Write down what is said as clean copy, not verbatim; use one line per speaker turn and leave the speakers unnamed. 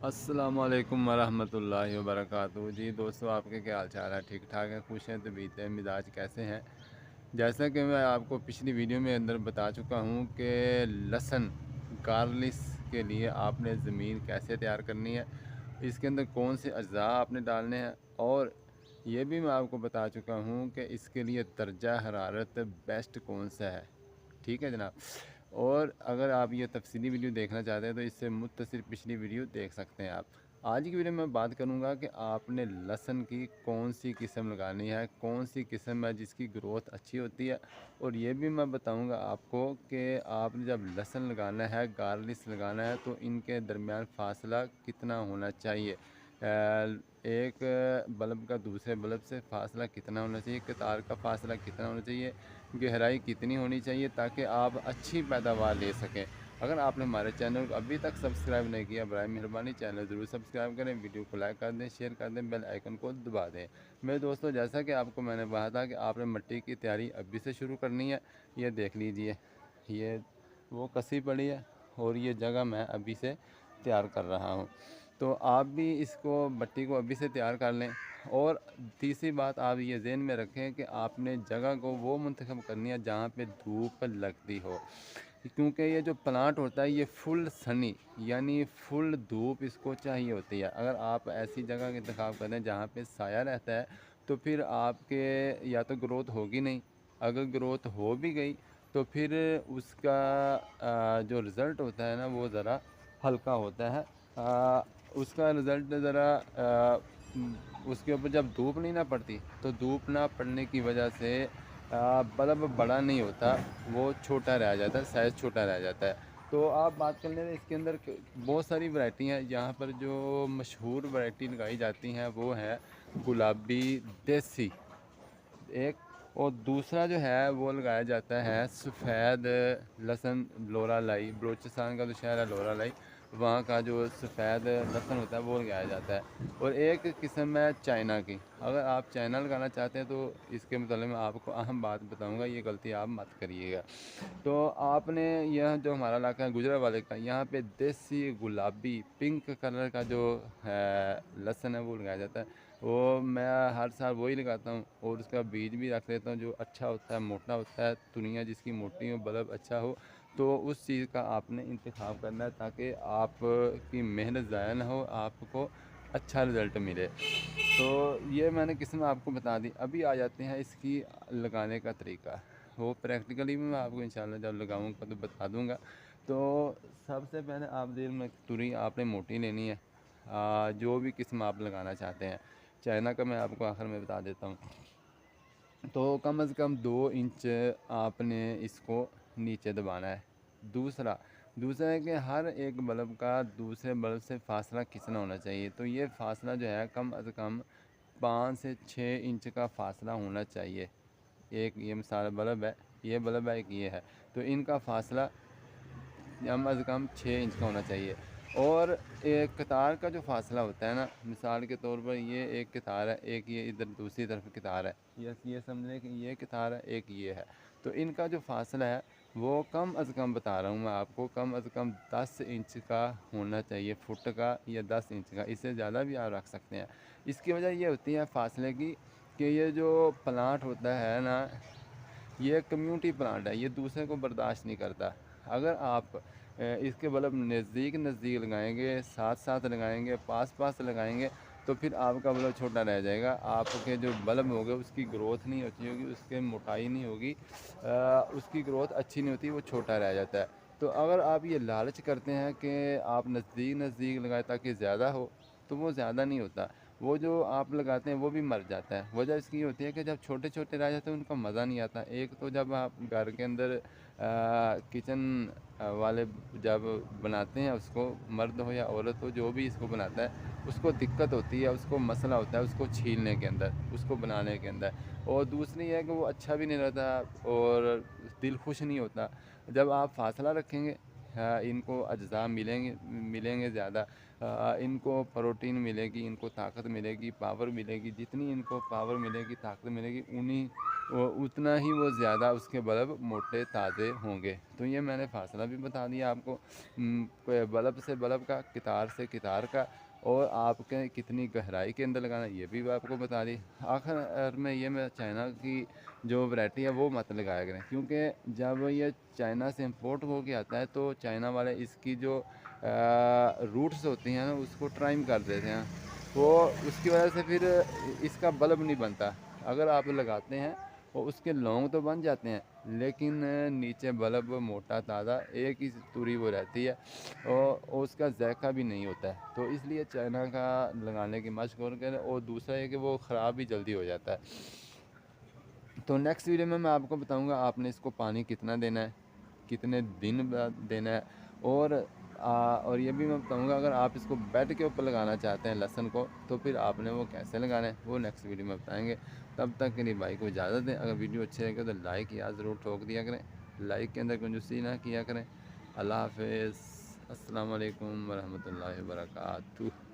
अस्सलामुअलैकुम वरहमतुल्लाहि वबरकातुहू। जी दोस्तों, आपके क्या हाल चाल है? ठीक ठाक है? खुश हैं? तबीयत है, मिजाज कैसे हैं? जैसा कि मैं आपको पिछली वीडियो में अंदर बता चुका हूँ कि लहसुन गार्लिश के लिए आपने ज़मीन कैसे तैयार करनी है, इसके अंदर कौन से अज़्ज़ा आपने डालने हैं, और ये भी मैं आपको बता चुका हूँ कि इसके लिए दर्जा हरारत बेस्ट कौन सा है। ठीक है जनाब। और अगर आप ये तफसीली वीडियो देखना चाहते हैं तो इससे मुत्तसिर पिछली वीडियो देख सकते हैं आप। आज की वीडियो में बात करूंगा कि आपने लहसुन की कौन सी किस्म लगानी है, कौन सी किस्म है जिसकी ग्रोथ अच्छी होती है। और ये भी मैं बताऊंगा आपको कि आपने जब लहसुन लगाना है, गार्लिश लगाना है, तो इनके दरमियान फासला कितना होना चाहिए। एक बल्ब का दूसरे बल्ब से फासला कितना होना चाहिए, कतार का फासला कितना होना चाहिए, गहराई कितनी होनी चाहिए, ताकि आप अच्छी पैदावार ले सकें। अगर आपने हमारे चैनल को अभी तक सब्सक्राइब नहीं किया, बराए मेहरबानी चैनल ज़रूर सब्सक्राइब करें, वीडियो को लाइक कर दें, शेयर कर दें, बेल आइकन को दबा दें। मेरे दोस्तों, जैसा कि आपको मैंने कहा था कि आपने मिट्टी की तैयारी अभी से शुरू करनी है। ये देख लीजिए, ये वो कसी पड़ी है और ये जगह मैं अभी से तैयार कर रहा हूँ। तो आप भी इसको मिट्टी को अभी से तैयार कर लें। और तीसरी बात आप ये ज़हन में रखें कि आपने जगह को वो मुंतखब करनी है जहाँ पे धूप लगती हो, क्योंकि ये जो प्लांट होता है ये फुल सनी यानी फुल धूप इसको चाहिए होती है। अगर आप ऐसी जगह का इंतखाब करें जहाँ पे साया रहता है तो फिर आपके या तो ग्रोथ होगी नहीं, अगर ग्रोथ हो भी गई तो फिर उसका जो रिज़ल्ट होता है ना वो ज़रा हल्का होता है। उसका रिज़ल्ट ज़रा उसके ऊपर जब धूप नहीं ना पड़ती तो धूप ना पड़ने की वजह से बल्ब बड़ा नहीं होता, वो छोटा रह जाता है, साइज़ छोटा रह जाता है। तो आप बात कर लें इसके अंदर बहुत सारी वैरायटी हैं। यहाँ पर जो मशहूर वैरायटी लगाई जाती हैं वो है गुलाबी देसी एक, और दूसरा जो है वो लगाया जाता है सफ़ेद लहसुन लोरा लाई। बलूचिस्तान का जो शहर है लोरा लाई, वहाँ का जो सफ़ेद लहसुन होता है वो लगाया जाता है। और एक किस्म है चाइना की। अगर आप चाइना लगाना चाहते हैं तो इसके मतलब मैं आपको अहम बात बताऊंगा, ये गलती आप मत करिएगा। तो आपने यह जो हमारा इलाका है गुजरा वाले का, यहाँ पे देसी गुलाबी पिंक कलर का जो है लहसुन है वो लगाया जाता है। वो मैं हर साल वही लगाता हूँ और उसका बीज भी रख लेता हूँ जो अच्छा होता है, मोटा होता है। दुनिया जिसकी मोटी हो, बल्ब अच्छा हो, तो उस चीज़ का आपने इंतखाब करना है ताकि आपकी मेहनत ज़ाया ना हो, आपको अच्छा रिज़ल्ट मिले। तो ये मैंने किस्म आपको बता दी। अभी आ जाते हैं इसकी लगाने का तरीका। वो प्रैक्टिकली भी मैं आपको इंशाल्लाह जब लगाऊंगा तो बता दूंगा। तो सबसे पहले आप दिल में तुरी आपने मोटी लेनी है, जो भी किस्म आप लगाना चाहते हैं। चाइना का मैं आपको आखिर में बता देता हूँ। तो कम से कम 2 इंच आपने इसको नीचे दबाना है। दूसरा दूसरा है कि हर एक बल्ब का दूसरे बल्ब से फासला कितना होना चाहिए। तो ये फासला जो है कम से कम 5 से 6 इंच का फासला होना चाहिए। एक ये मिसाल बल्ब है, ये बल्ब है, एक ये है, तो इनका फासला कम अज़ कम 6 इंच का होना चाहिए। और एक कतार का जो फासला होता है ना, मिसाल के तौर पर ये एक कतार है, एक ये इधर दूसरी तरफ कतार है, ये समझ लें कि ये कतार है, एक ये है। तो इनका जो फासला है वो कम अज़ कम बता रहा हूँ मैं आपको, कम अज़ कम 10 इंच का होना चाहिए, फुट का या 10 इंच का। इससे ज़्यादा भी आप रख सकते हैं। इसकी वजह ये होती है फासले की कि ये जो प्लांट होता है ना, ये कम्युनिटी प्लांट है, ये दूसरे को बर्दाश्त नहीं करता। अगर आप इसके बल्ब नज़दीक नज़दीक लगाएंगे, साथ साथ लगाएंगे, पास पास लगाएंगे, तो फिर आपका बल्ब छोटा रह जाएगा। आपके जो बल्ब होंगे उसकी ग्रोथ नहीं होती होगी, उसके मोटाई नहीं होगी, उसकी ग्रोथ अच्छी नहीं होती, वो छोटा रह जाता है। तो अगर आप ये लालच करते हैं कि आप नज़दीक नज़दीक लगाएं ताकि ज़्यादा हो, तो वो ज़्यादा नहीं होता। वो जो आप लगाते हैं वो भी मर जाता है। वजह इसकी होती है कि जब छोटे छोटे रह जाते हैं उनका मज़ा नहीं आता। एक तो जब आप घर के अंदर किचन वाले जब बनाते हैं उसको, मर्द हो या औरत हो जो भी इसको बनाता है, उसको दिक्कत होती है, उसको मसला होता है उसको छीलने के अंदर, उसको बनाने के अंदर। और दूसरी है कि वो अच्छा भी नहीं रहता और दिल खुश नहीं होता। जब आप फासला रखेंगे, इनको अज्जा मिलेंगे मिलेंगे ज़्यादा, इनको प्रोटीन मिलेगी, इनको ताकत मिलेगी, पावर मिलेगी। जितनी इनको पावर मिलेगी, ताकत मिलेगी, उन्हीं वो उतना ही वो ज़्यादा उसके बल्ब मोटे ताज़े होंगे। तो ये मैंने फ़ासला भी बता दिया आपको बल्ब से बल्ब का, कितार से कितार का, और आपके कितनी गहराई के अंदर लगाना ये भी आपको बता दी। आखिर में ये मैं चाइना की जो वैरायटी है वो मत लगाया करें, क्योंकि जब ये चाइना से इम्पोर्ट हो के आता है तो चाइना वाले इसकी जो रूट्स होती हैं ना उसको ट्राइम कर देते हैं, वो उसकी वजह से फिर इसका बल्ब नहीं बनता। अगर आप लगाते हैं और उसके लौंग तो बन जाते हैं, लेकिन नीचे बल्ब मोटा ताज़ा एक ही तुरी वो रहती है, और उसका जायका भी नहीं होता है। तो इसलिए चाइना का लगाने की मशक करें। और दूसरा है कि वो ख़राब भी जल्दी हो जाता है। तो नेक्स्ट वीडियो में मैं आपको बताऊंगा आपने इसको पानी कितना देना है, कितने दिन बाद देना है, और ये भी मैं बताऊंगा अगर आप इसको बेड के ऊपर लगाना चाहते हैं लहसुन को, तो फिर आपने वो कैसे लगाना है वो नेक्स्ट वीडियो में बताएंगे। तब तक के लिए भाई को इजाज़त दें। अगर वीडियो अच्छे लगे तो लाइक या ज़रूर ठोक दिया करें, लाइक के अंदर कंजूसी ना किया करें। अल्लाह हाफिज़, अस्सलाम वालेकुम वरहमतुल्लाहि वबरकातुहू।